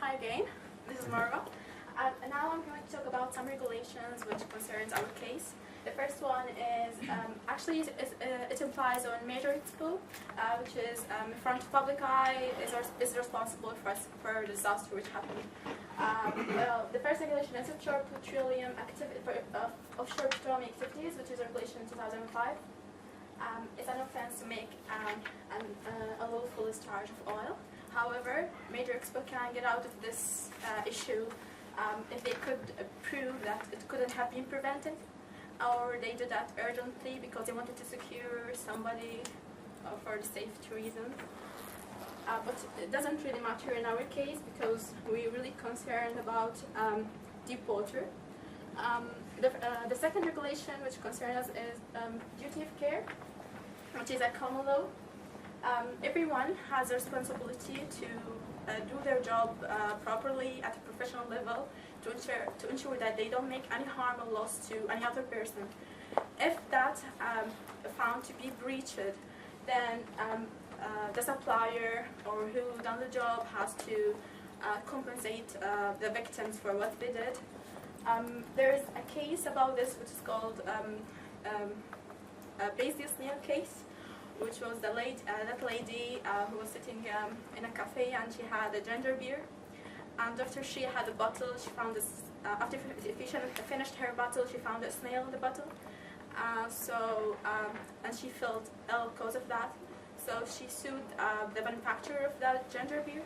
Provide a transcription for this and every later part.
Hi again, this is Marwa. And now I'm going to talk about some regulations which concerns our case. The first one is, it implies on major expo, which is in front of public eye, is responsible for the disaster which happened. Well, the first regulation is offshore petroleum activities, which is regulation 2005. It's an offense to make a lawful discharge of oil. However, major expo can get out of this issue if they could prove that it couldn't have been prevented, or they did that urgently because they wanted to secure somebody for the safety reasons. But it doesn't really matter in our case because we're really concerned about deep water. The second regulation which concerns us is duty of care, which is a common law. Everyone has a responsibility to do their job properly at a professional level to ensure that they don't make any harm or loss to any other person. If that found to be breached, then the supplier or who done the job has to compensate the victims for what they did. There is a case about this which is called Basil Snail case, which was that lady who was sitting in a cafe and she had a ginger beer, and after she had a bottle, she found this. After she finished her bottle, she found a snail in the bottle. And she felt ill because of that. So she sued the manufacturer of that ginger beer,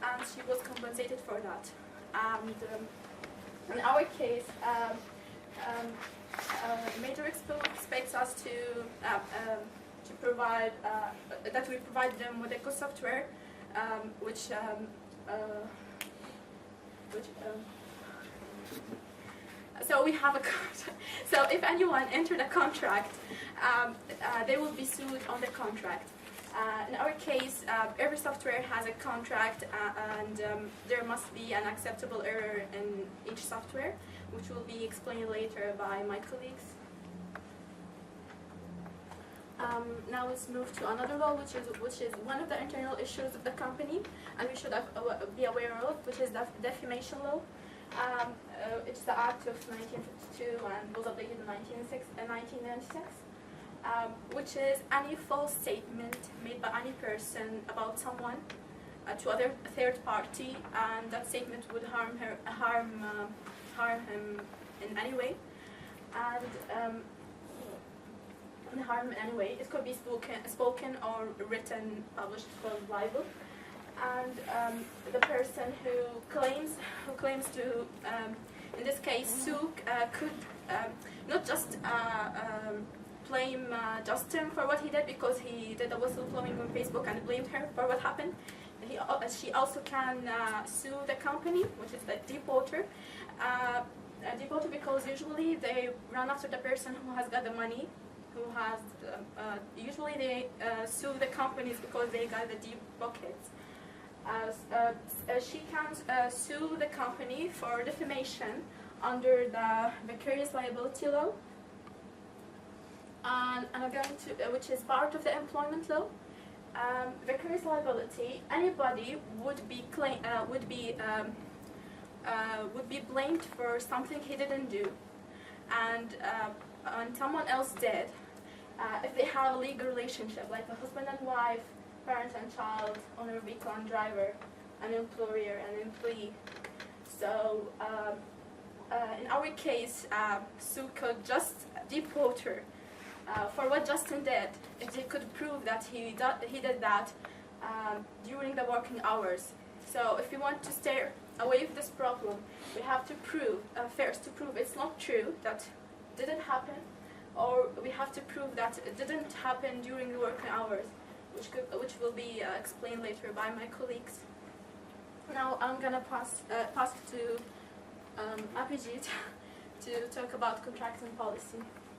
and she was compensated for that. And in our case, Major Expo expects us to provide that we provide them with a good software, so we have a so if anyone entered a contract, they will be sued on the contract. In our case, every software has a contract, and there must be an acceptable error in each software, which will be explained later by my colleagues. Now let's move to another law, which is one of the internal issues of the company, and we should be aware of, which is the defamation law. It's the Act of 1952 and was updated in 1996, which is any false statement made by any person about someone to other third party, and that statement would harm him in any way, It could be spoken or written, published, called libel. And the person who claims to, in this case, sue, could not just blame Justin for what he did because he did a whistleblowing on Facebook and blamed her for what happened. She also can sue the company, which is the deep water. Because usually they run after the person who has got the money, usually they sue the companies because they got the deep pockets. She can sue the company for defamation under the vicarious liability law, and I'm going to, which is part of the employment law. Vicarious liability, anybody would be blamed for something he didn't do, and someone else did. If they have a legal relationship, like a husband and wife, parent and child, owner of vehicle and driver, an employer and employee. So in our case, Sue could just deep water for what Justin did if they could prove that he did that during the working hours. So if we want to stay away from this problem, we have to prove first it's not true, that didn't happen, or we have to prove that it didn't happen during the working hours, which will be explained later by my colleagues. Now I'm gonna pass it to Abhijit to talk about contracts and policy.